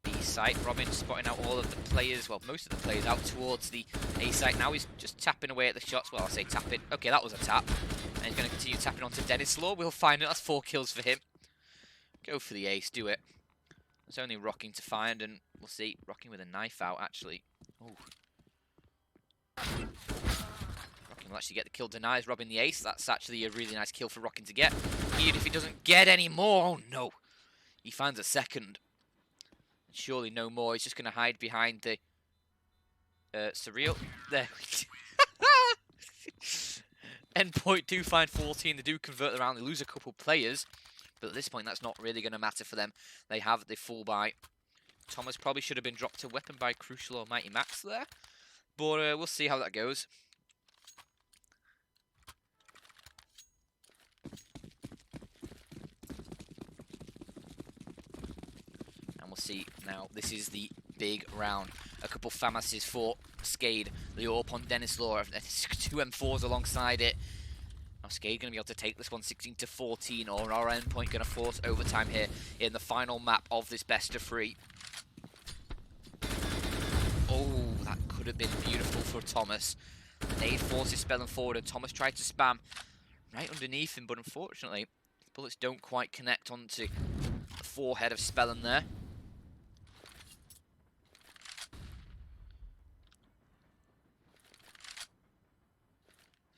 B site. Robin spotting out all of the players, well, most of the players out towards the A site. Now he's just tapping away at the shots. Well, I'll say tapping. Okay, that was a tap. And he's going to continue tapping onto Dennis Law. We'll find it. That's 4 kills for him. Go for the ace. Do it. It's only Rocking to find, and we'll see. Rocking with a knife out, actually. Ooh. Rocking will actually get the kill. Denies Robin the ace. That's actually a really nice kill for Rocking to get. Even if he doesn't get any more. Oh, no. He finds a second. Surely no more. He's just going to hide behind the Surreal. There. Endpoint do find 14. They do convert the round. They lose a couple players. But at this point, that's not really going to matter for them. They have the full buy. Thomas probably should have been dropped to weapon by Crucial or Mighty Max there. But we'll see how that goes. And we'll see now. This is the big round. A couple FAMASes for SKADE. The AWP on Dennis Law. 2 M4s alongside it. Now SKADE going to be able to take this one 16-14, or our Endpoint going to force overtime here in the final map of this best of 3. Oh, that could have been beautiful for Thomas. Nade forces Spellin forward, and Thomas tried to spam right underneath him, but unfortunately, bullets don't quite connect onto the forehead of Spellin there.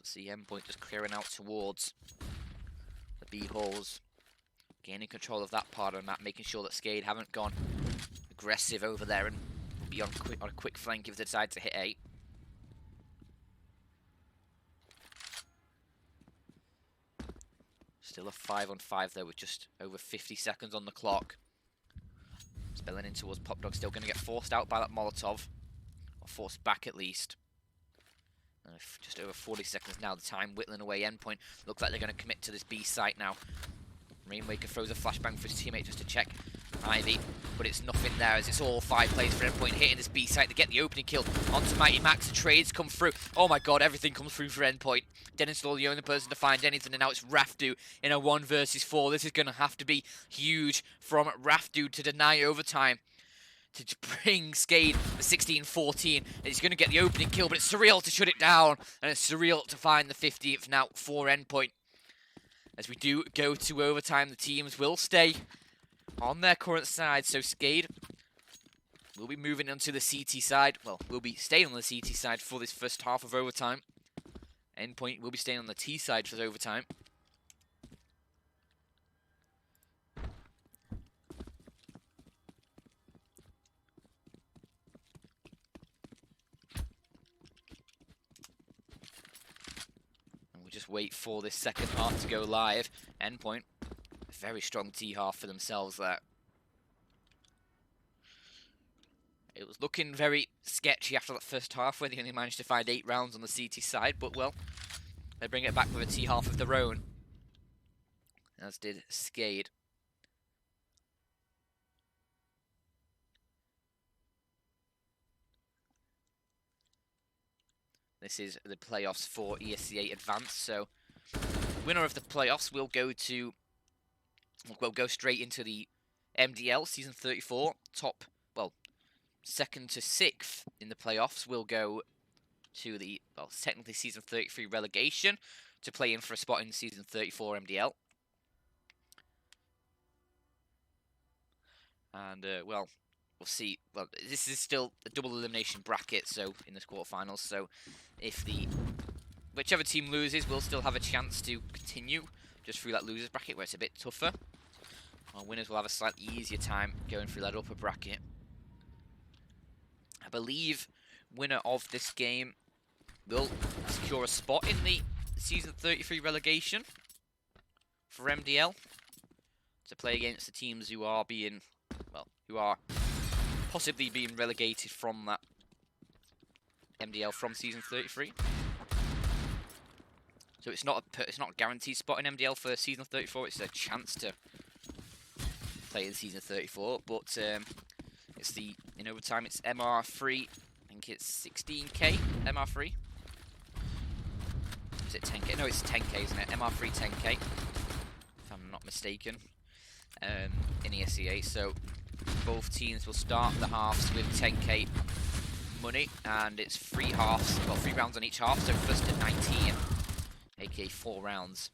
See Endpoint just clearing out towards the B holes, gaining control of that part of the map, making sure that SKADE haven't gone aggressive over there and will be on a quick flank if they decide to hit A. Still a 5-on-5 there with just over 50 seconds on the clock. Spilling in towards Popdog, still going to get forced out by that Molotov, or forced back at least. Just over 40 seconds now, the time whittling away. Endpoint looks like they're going to commit to this B site now. Rainwaker throws a flashbang for his teammate just to check Ivy, but it's nothing there as it's all 5 players for Endpoint hitting this B site to get the opening kill onto Mighty Max. The trades come through. Oh my god, everything comes through for Endpoint. Dennis Law the only person to find anything, and now it's Rafdu in a 1 versus 4. This is going to have to be huge from Rafdu to deny overtime, to bring SKADE the 16-14, and he's going to get the opening kill, but it's Surreal to shut it down, and it's Surreal to find the 15th now for Endpoint. As we do go to overtime, the teams will stay on their current side, so SKADE will be moving onto the CT side. Well, we'll be staying on the CT side for this first half of overtime. Endpoint will be staying on the T side for the overtime. Just wait for this second half to go live. Endpoint, a very strong T half for themselves there. It was looking very sketchy after that first half where they only managed to find 8 rounds on the CT side, but well, they bring it back with a T half of their own, as did SKADE. This is the playoffs for ESEA Advance, so winner of the playoffs will go to, will go straight into the MDL Season 34. Top, well, 2nd to 6th in the playoffs will go to the, well, technically Season 33 relegation to play in for a spot in Season 34 MDL. And, well, we'll see. Well, this is still a double elimination bracket, so in the quarterfinals. So if whichever team loses will still have a chance to continue just through that losers bracket where it's a bit tougher. Our winners will have a slightly easier time going through that upper bracket. I believe winner of this game will secure a spot in the Season 33 relegation for MDL to play against the teams who are being, well, who are possibly being relegated from that MDL from Season 33. So it's not a guaranteed spot in MDL for Season 34. It's a chance to play in Season 34, but it's in overtime. It's MR3. I think it's 16k MR3. Is it 10k? No, it's 10k, isn't it? MR3 10k, if I'm not mistaken. In ESEA, so both teams will start the halves with 10k money, and it's 3 halves, well, 3 rounds on each half, so first to 19, aka 4 rounds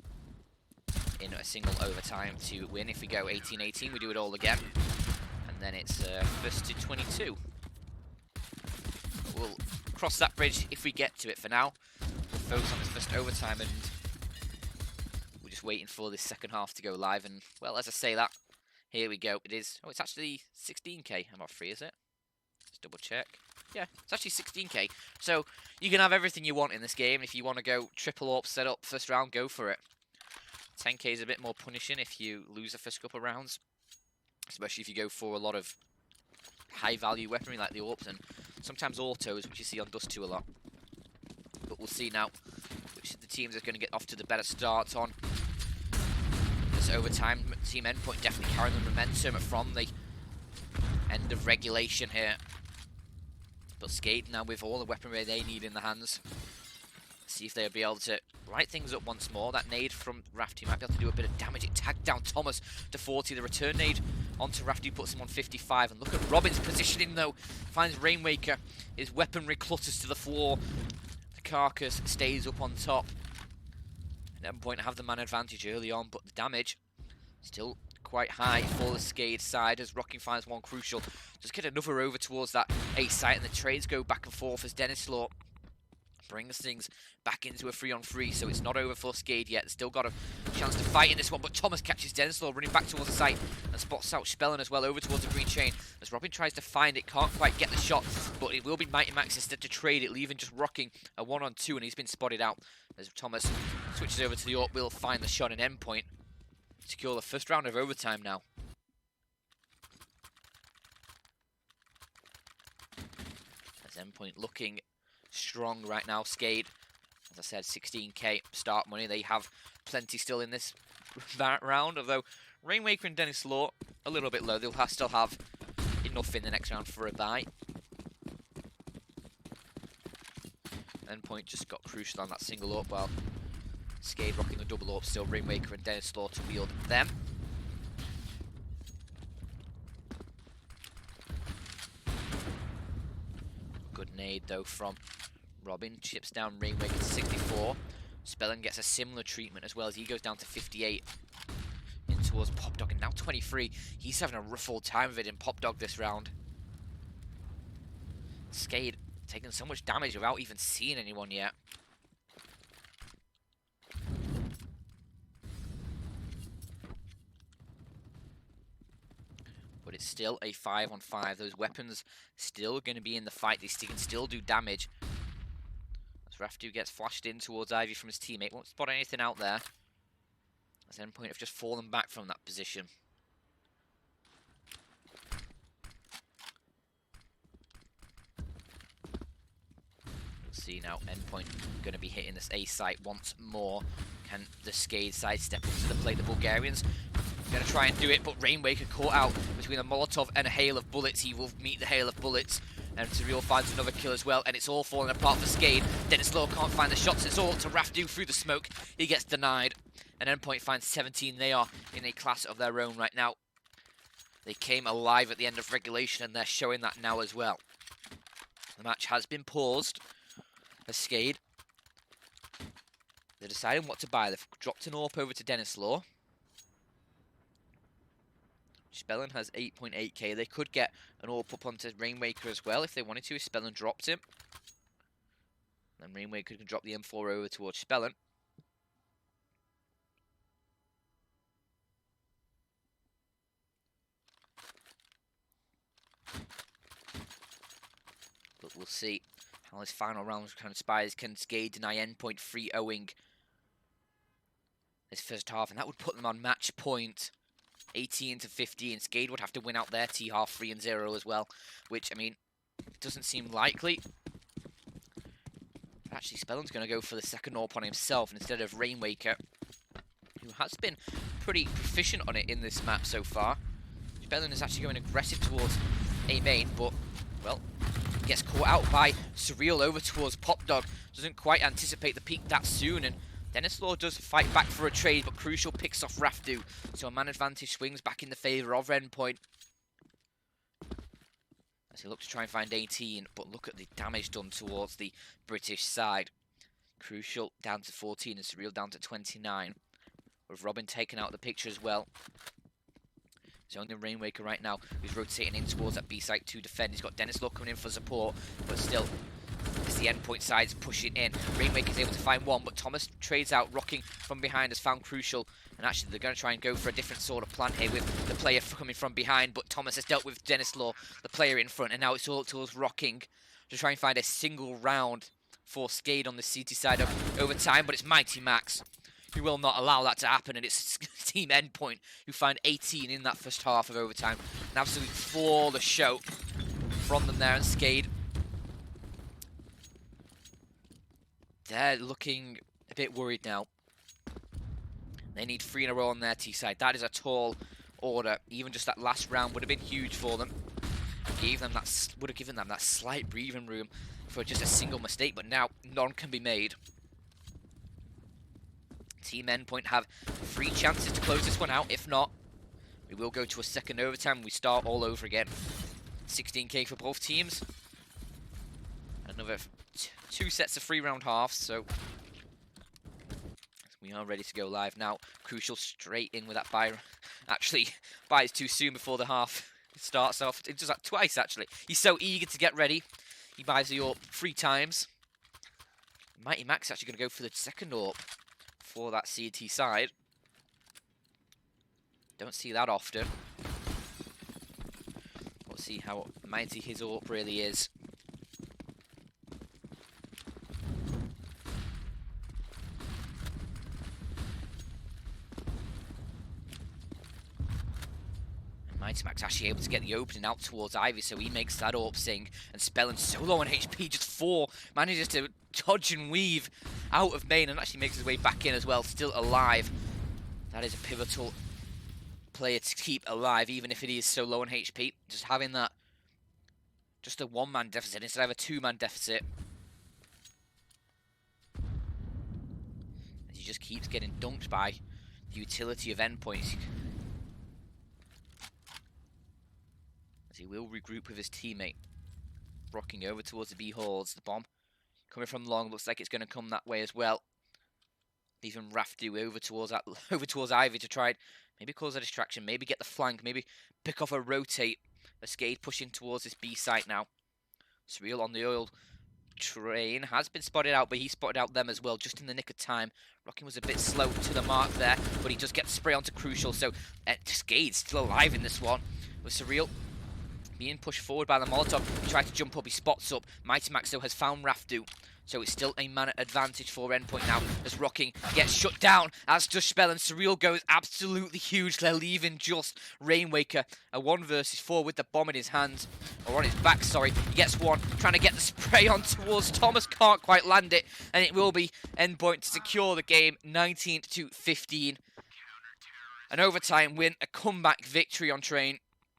in a single overtime to win. If we go 18-18, we do it all again, and then it's first to 22. We'll cross that bridge if we get to it. For now, we'll focus on this first overtime, and we're just waiting for this second half to go live. And, well, as I say that, here we go. It is, oh, it's actually 16k MR3, is it? Let's double check. Yeah, it's actually 16k. So you can have everything you want in this game. If you want to go triple AWP setup first round, go for it. 10k is a bit more punishing if you lose the first couple of rounds, especially if you go for a lot of high value weaponry like the AWPs and sometimes autos, which you see on Dust 2 a lot. But we'll see now which of the teams are going to get off to the better start on this overtime. Team Endpoint definitely carrying the momentum from the end of regulation here. But SKADE now with all the weaponry they need in the hands. See if they'll be able to light things up once more. That nade from Rafty might be able to do a bit of damage. It tagged down Thomas to 40. The return nade onto Rafty puts him on 55. And look at Robin's positioning though. Finds Rainmaker. His weaponry clutters to the floor. The carcass stays up on top. And Endpoint have the man advantage early on, but the damage still quite high for the SKADE side as Rocking finds one crucial. Just get another over towards that A site, and the trades go back and forth as Dennis Law brings things back into a 3-on-3, so it's not over for SKADE yet. Still got a chance to fight in this one, but Thomas catches Dennis Law running back towards the site and spots out Spellin as well over towards the green chain as Robin tries to find it, can't quite get the shot, but it will be Mighty Max instead to trade it, leaving just Rocking a 1-on-2, and he's been spotted out as Thomas switches over to the AWP, will find the shot, and Endpoint secure the first round of overtime now. As Endpoint looking strong right now. SKADE, as I said, 16k start money. They have plenty still in this round, although Rainmaker and Dennis Law a little bit low. They'll still have enough in the next round for a bye. Endpoint just got crucial on that single AWP, while SKADE rocking the double AWP still. Rainmaker and Dennis Law to wield them. Good nade though from Robin, chips down Rainmaker to 64. Spellin gets a similar treatment as well as he goes down to 58. In towards Popdog, and now 23. He's having a rough old time of it in Popdog this round. SKADE taking so much damage without even seeing anyone yet. But it's still a 5-on-5. Those weapons still going to be in the fight. They can still do damage. As Raftu gets flashed in towards Ivy from his teammate. Won't spot anything out there. As Endpoint have just fallen back from that position. We'll see now. Endpoint going to be hitting this A site once more. Can the SKADE side step into the plate? The Bulgarians going to try and do it, but Rainmaker caught out between a Molotov and a hail of bullets. He will meet the hail of bullets, and Tyrell finds another kill as well, and it's all falling apart for SKADE. Dennis Law can't find the shots. It's all up to Rafdu through the smoke. He gets denied, and Endpoint finds 17. They are in a class of their own right now. They came alive at the end of regulation, and they're showing that now as well. The match has been paused. As SKADE, they're deciding what to buy. They've dropped an AWP over to Denislaw. Spellin has 8.8k. They could get an AWP up onto Rainmaker as well if they wanted to, if Spellin dropped him. Then Rainmaker can drop the M4 over towards Spellin. But we'll see how this final round transpires. Can SKADE deny Endpoint 3-0ing this first half? And that would put them on match point 18-15. SKADE would have to win out their T-half 3-0 as well, which, I mean, doesn't seem likely. Actually, Spellin's going to go for the second AWP on himself instead of Rainmaker, who has been pretty proficient on it in this map so far. Spellin is actually going aggressive towards A main, but, well, gets caught out by Surreal over towards Popdog. Doesn't quite anticipate the peak that soon, and Denislaw does fight back for a trade, but Crucial picks off Rafdu. So a man advantage swings back in the favour of Endpoint as he looks to try and find 18, but look at the damage done towards the British side. Crucial down to 14 and Surreal down to 29. With Robin taken out of the picture as well. It's only Rainmaker right now who's rotating in towards that B site to defend. He's got Denislaw coming in for support, but still, as the Endpoint side's pushing in, Rainmaker's able to find one, but Thomas trades out, rocking from behind, has found Crucial, and actually they're going to try and go for a different sort of plan here with the player coming from behind, but Thomas has dealt with Denislaw, the player in front, and now it's all up towards rocking to try and find a single round for SKADE on the CT side of overtime, but it's Mighty Max who will not allow that to happen, and it's Team Endpoint who find 18 in that first half of overtime. An absolute flawless show from them there, and SKADE, they're looking a bit worried now. They need 3 in a row on their T side. That is a tall order. Even just that last round would have been huge for them. Would have given them that slight breathing room for just a single mistake, but now none can be made. Team Endpoint have 3 chances to close this one out. If not, we will go to a second overtime. We start all over again. 16k for both teams. Another 2 sets of 3-round halves, so we are ready to go live now. Crucial straight in with that buy. Actually, buys too soon before the half starts off. It does that twice, actually. He's so eager to get ready. He buys the AWP 3 times. Mighty Max actually going to go for the second AWP for that CT side. Don't see that often. We'll see how mighty his AWP really is. Mighty Max actually able to get the opening out towards Ivy, so he makes that AWP sing. And Spellin so low on HP, just 4, manages to dodge and weave out of main and actually makes his way back in as well, still alive. That is a pivotal player to keep alive, even if it is so low on HP. Just having that, just a 1-man deficit instead of a 2-man deficit. As he just keeps getting dunked by the utility of Endpoint. As he will regroup with his teammate. Rocking over towards the B halls. The bomb coming from long, looks like it's going to come that way as well. Leaving Rafdu over towards Ivy to try and maybe cause a distraction, maybe get the flank, maybe pick off a rotate. A SKADE pushing towards this B site now. Surreal on the oil train has been spotted out, but he spotted out them as well, just in the nick of time. Rocking was a bit slow to the mark there, but he just gets spray onto Crucial, so SKADE's still alive in this one. With Surreal being pushed forward by the Molotov, he tries to jump up, he spots up. Mighty Max though has found Rafdu, so it's still a man advantage for Endpoint now, as Rocking gets shut down, as does Spell, and Surreal goes absolutely huge. They're leaving just Rainmaker, a 1 versus 4 with the bomb in his hands, or on his back, sorry. He gets one, trying to get the spray on towards Thomas, can't quite land it, and it will be Endpoint to secure the game, 19-15. An overtime win, a comeback victory on Train.